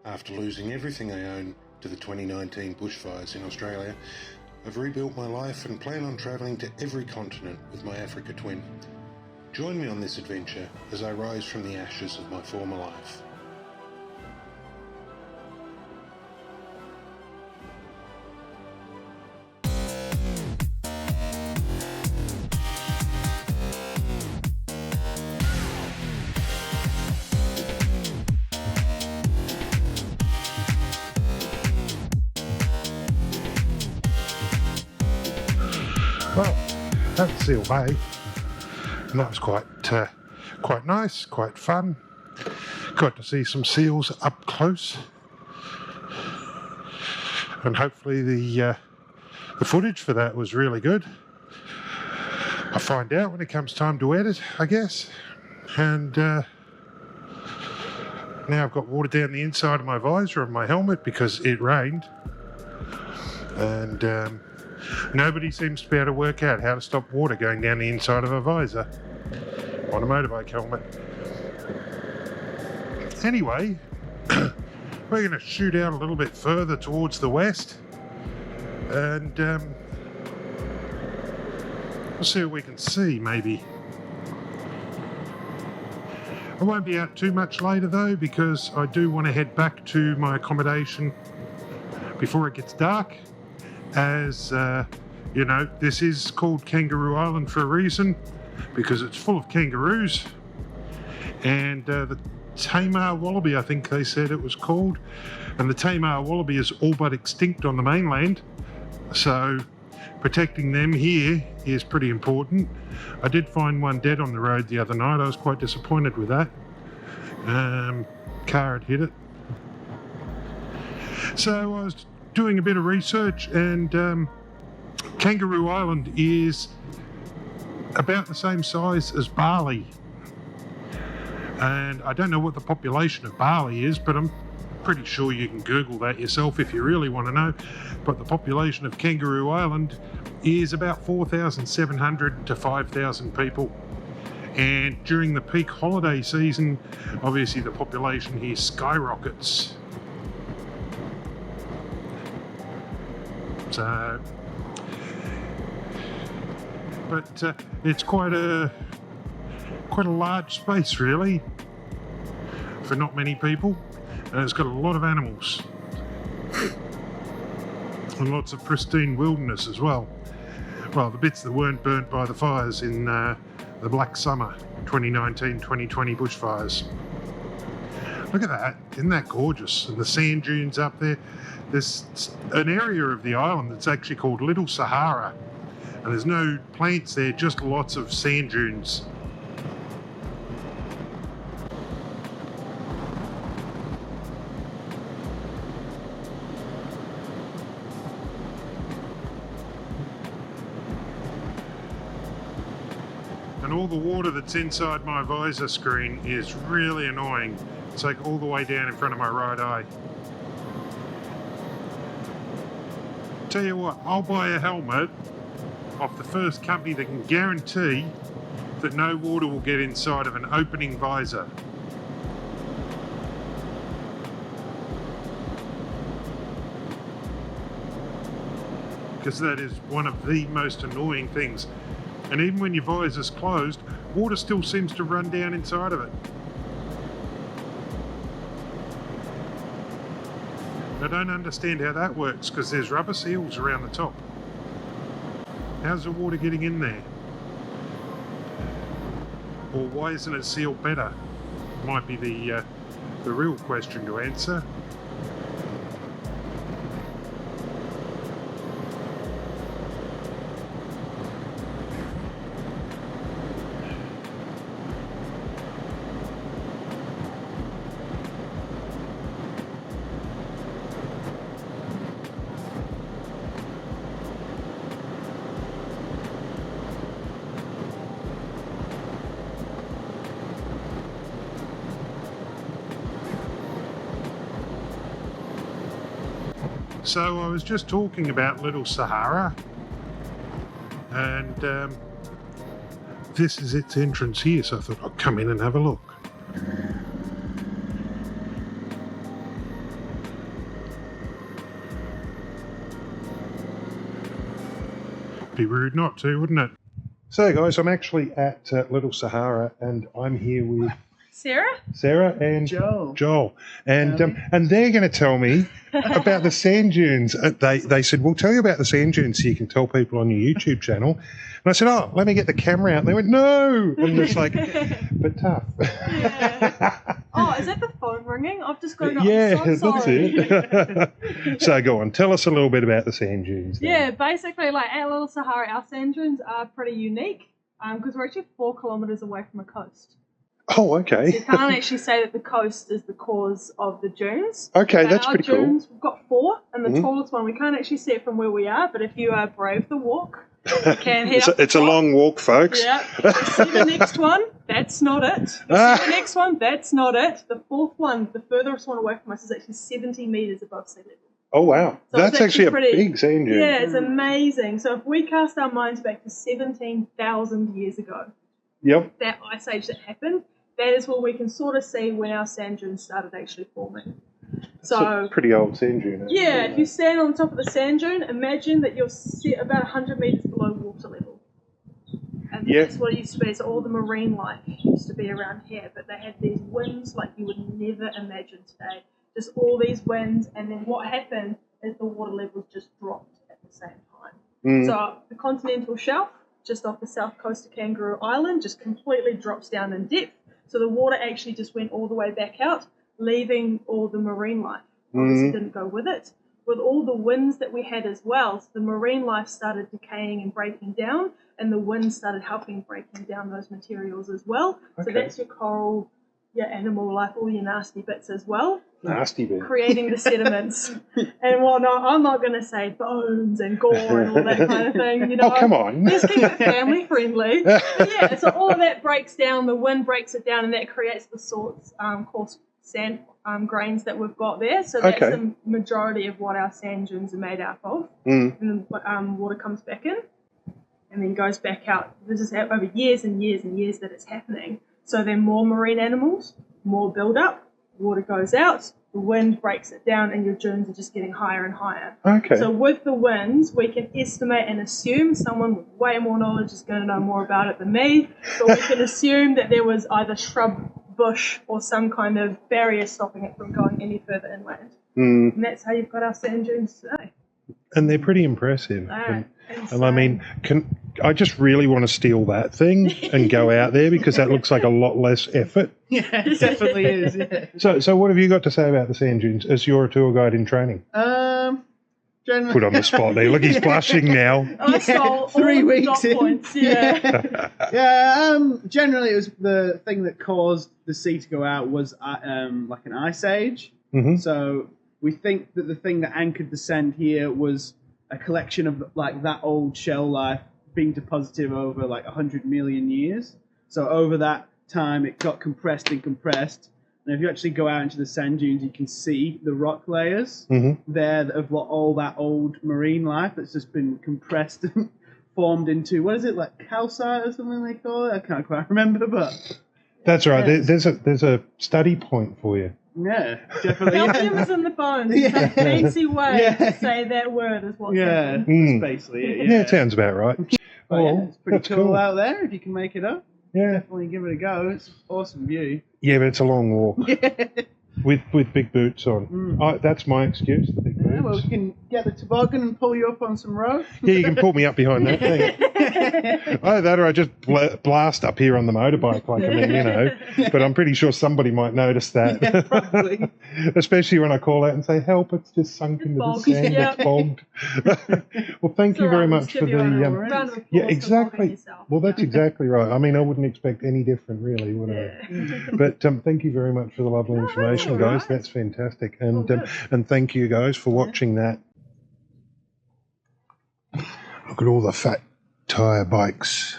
After losing everything I own to the 2019 bushfires in Australia, I've rebuilt my life and plan on travelling to every continent with my Africa twin. Join me on this adventure as I rise from the ashes of my former life. Well, that's Seal Bay, and that was quite nice, quite fun. Got to see some seals up close, and hopefully the footage for that was really good. I'll find out when it comes time to edit, I guess. And now I've got water down the inside of my visor of my helmet because it rained, and nobody seems to be able to work out how to stop water going down the inside of a visor on a motorbike helmet. Anyway, we're going to shoot out a little bit further towards the west, and we'll see what we can see, maybe. I won't be out too much later though, because I do want to head back to my accommodation before it gets dark. As you know, this is called Kangaroo Island for a reason, because it's full of kangaroos, and the Tamar wallaby, I think they said it was called, and the Tamar wallaby is all but extinct on the mainland, so protecting them here is pretty important. I did find one dead on the road the other night. I was quite disappointed with that. Car had hit it. So I was doing a bit of research, and Kangaroo Island is about the same size as Bali, and I don't know what the population of Bali is, but I'm pretty sure you can Google that yourself if you really want to know. But the population of Kangaroo Island is about 4,700 to 5,000 people, and during the peak holiday season, obviously the population here skyrockets. So, but it's quite a large space, really, for not many people, and it's got a lot of animals and lots of pristine wilderness as well. Well, the bits that weren't burnt by the fires in the Black Summer 2019-2020 bushfires. Look at that, isn't that gorgeous? And the sand dunes up there. There's an area of the island that's actually called Little Sahara, and there's no plants there, just lots of sand dunes. And all the water that's inside my visor screen is really annoying. It's like all the way down in front of my right eye. Tell you what, I'll buy a helmet off the first company that can guarantee that no water will get inside of an opening visor. Because that is one of the most annoying things. And even when your visor's closed, water still seems to run down inside of it. I don't understand how that works, because there's rubber seals around the top. How's the water getting in there? Or why isn't it sealed better? Might be the real question to answer. So I was just talking about Little Sahara, and this is its entrance here, so I thought I'd come in and have a look. Be rude not to, wouldn't it? So, guys, I'm actually at Little Sahara, and I'm here with Sarah and Joel. And they're going to tell me about the sand dunes. They said, we'll tell you about the sand dunes so you can tell people on your YouTube channel. And I said, oh, let me get the camera out. And they went, no. And it's like, but tough. Yeah. Oh, is that the phone ringing? I've just got it. Yeah, I'm so sorry. that's it. So go on, tell us a little bit about the sand dunes. Then. Yeah, basically, like at Little Sahara, our sand dunes are pretty unique because we're actually 4 kilometres away from a coast. Oh, okay. So you can't actually say that the coast is the cause of the dunes. Okay, that's pretty cool. Dunes, we've got 4, and the tallest one, we can't actually see it from where we are, but if you are brave the walk, you can head up It's a long walk, folks. Yeah. See the next one? That's not it. See the next one? That's not it. The 4th one, the furthest one away from us, is actually 70 metres above sea level. Oh, wow. So that's actually a big sand dune. Yeah, it's amazing. So if we cast our minds back to 17,000 years ago, that ice age that happened, that is where we can sort of see when our sand dunes started actually forming. So pretty old sand dune. Yeah, if you stand on top of the sand dune, imagine that you're about 100 metres below water level. And that's what it used to be. So all the marine life used to be around here, but they had these winds like you would never imagine today. Just all these winds, and then what happened is the water levels just dropped at the same time. So the continental shelf, just off the south coast of Kangaroo Island, just completely drops down in depth. So the water actually just went all the way back out, leaving all the marine life. Obviously didn't go with it. With all the winds that we had as well, so the marine life started decaying and breaking down, and the wind started helping breaking down those materials as well. Okay. So that's your coral, your animal life, all your nasty bits as well. Nasty bits. Creating the sediments and whatnot. I'm not going to say bones and gore and all that kind of thing. You know, oh, come on. Let's keep it family friendly. But yeah, so all of that breaks down, the wind breaks it down, and that creates the sorts coarse sand grains that we've got there. So that's the majority of what our sand dunes are made out of. And then water comes back in and then goes back out. This is over years and years and years that it's happening. So then more marine animals, more build-up, water goes out, the wind breaks it down, and your dunes are just getting higher and higher. Okay. So with the winds, we can estimate and assume, someone with way more knowledge is going to know more about it than me, but we can assume that there was either shrub, bush, or some kind of barrier stopping it from going any further inland. And that's how you've got our sand dunes today. And they're pretty impressive. And I mean, I just really want to steal that thing and go out there because that looks like a lot less effort. Yeah, it definitely is. Yeah. So what have you got to say about the sand dunes as you're a tour guide in training? Generally, put on the spot there. Look, he's blushing now. I stole 3 weeks in. Points, yeah. Generally, it was the thing that caused the sea to go out was like an ice age. So we think that the thing that anchored the sand here was a collection of like that old shell life being deposited over like 100 million years. So over that time, it got compressed and compressed. And if you actually go out into the sand dunes, you can see the rock layers there of all that old marine life that's just been compressed and formed into, what is it, like calcite or something they call it? I can't quite remember, but... That's right. There's a study point for you. Yeah, definitely. Calcium is in the bones. It's a fancy way to say that word is what's happening. That's basically it. Yeah, it sounds about right. It's pretty cool out there if you can make it up. Yeah. Definitely give it a go. It's an awesome view. Yeah, but it's a long walk. With big boots on. That's my excuse, the big boots. Yeah, well, we can get the toboggan and pull you up on some rope. Yeah, you can pull me up behind that thing. Either that or I just blast up here on the motorbike, like, I mean, you know. But I'm pretty sure somebody might notice that. Yeah, probably. Especially when I call out and say, help, it's just sunk into the sand, it's bogged. Well, thank you very much for the... yeah, exactly. Well, that's exactly right. I mean, I wouldn't expect any different, really, would I? But thank you very much for the lovely information, guys. Right. That's fantastic. And thank you, guys, for watching that. Look at all the fat tyre bikes.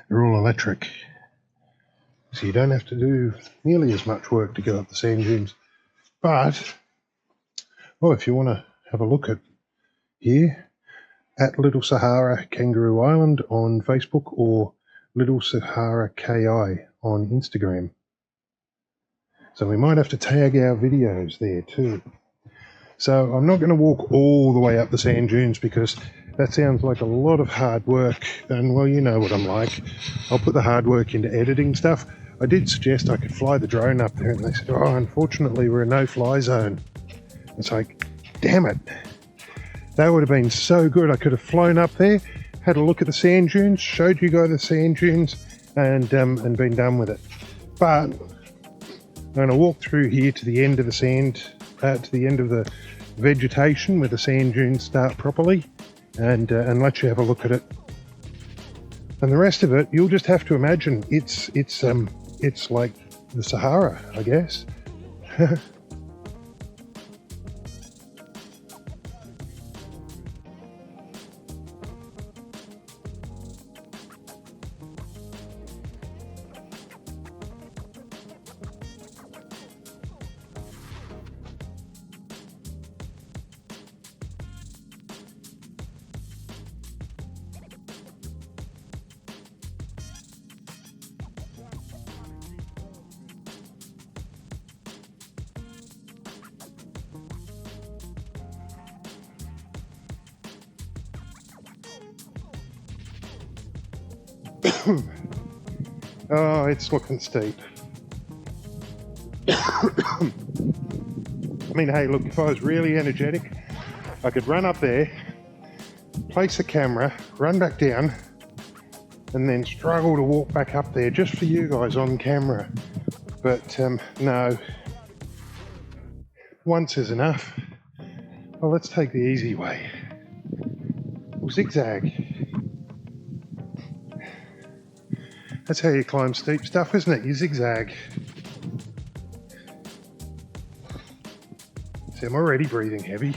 They're all electric. So you don't have to do nearly as much work to go up the sand dunes. But, if you want to have a look at here, at Little Sahara Kangaroo Island on Facebook or Little Sahara KI on Instagram. So we might have to tag our videos there too. So I'm not going to walk all the way up the sand dunes because That sounds like a lot of hard work, and well, you know what I'm like. I'll put the hard work into editing stuff. I did suggest I could fly the drone up there, and they said, oh, unfortunately we're a no-fly zone. It's like, damn it. That would have been so good. I could have flown up there, had a look at the sand dunes, showed you guys the sand dunes, and been done with it. But I'm going to walk through here to the end of the sand, to the end of the vegetation where the sand dunes start properly, and let you have a look at it. And the rest of it, you'll just have to imagine it's like the Sahara, I guess. Oh, it's looking steep. I mean, hey, look, if I was really energetic, I could run up there, place the camera, run back down, and then struggle to walk back up there just for you guys on camera. But no, once is enough. Well, let's take the easy way. We'll zigzag. That's how you climb steep stuff, isn't it? You zigzag. See, I'm already breathing heavy.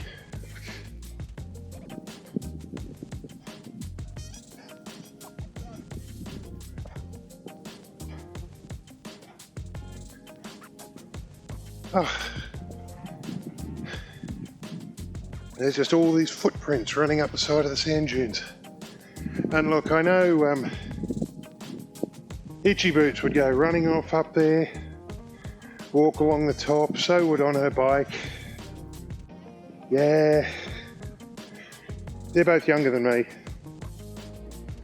Oh. There's just all these footprints running up the side of the sand dunes. And look, I know Itchy Boots would go running off up there, walk along the top, so would on her bike. Yeah, they're both younger than me,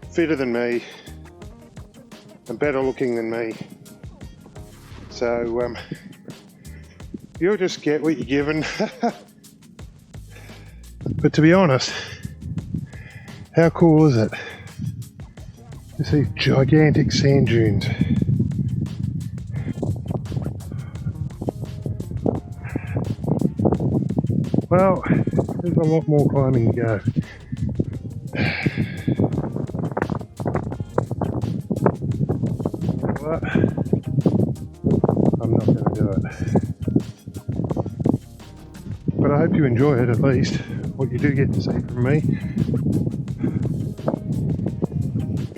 fitter than me, and better looking than me. So you'll just get what you're given. But to be honest, how cool is it? You see gigantic sand dunes. Well, there's a lot more climbing to go. But I'm not going to do it. But I hope you enjoy it, at least what you do get to see from me.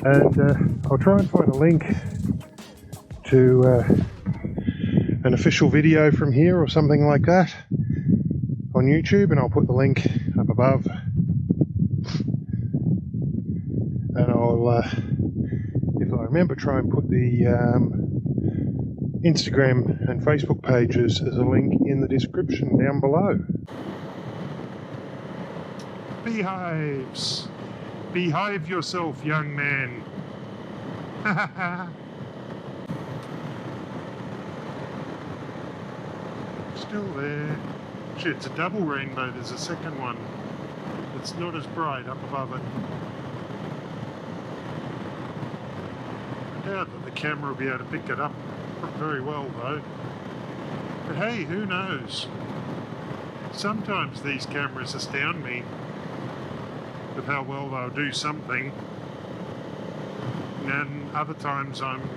And I'll try and find a link to an official video from here or something like that on YouTube, and I'll put the link up above. And I'll, if I remember, try and put the Instagram and Facebook pages as a link in the description down below. Beehives! Behave yourself, young man. Still there. Shit, it's a double rainbow. There's a second one. It's not as bright up above it. I doubt that the camera will be able to pick it up very well though. But hey, who knows? Sometimes these cameras astound me with how well they'll do something, and other times I'm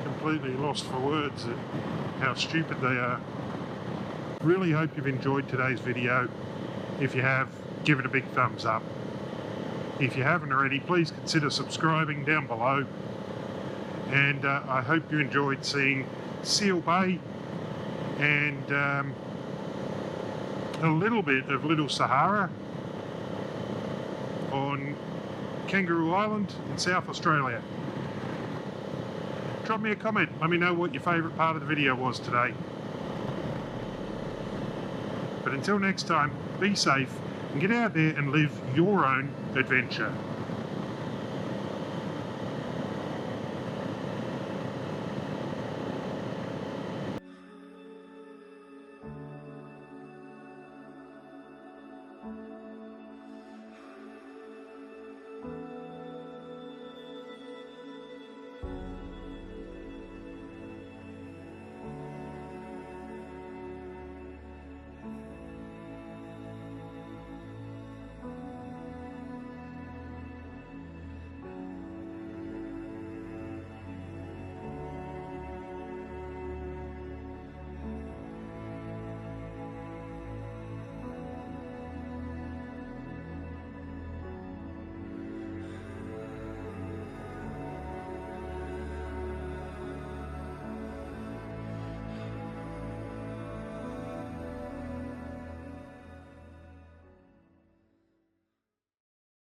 completely lost for words at how stupid they are. Really hope you've enjoyed today's video. If you have, give it a big thumbs up. If you haven't already, please consider subscribing down below. And I hope you enjoyed seeing Seal Bay and a little bit of Little Sahara on Kangaroo Island in South Australia. Drop me a comment, let me know what your favourite part of the video was today. But until next time, be safe, and get out there and live your own adventure.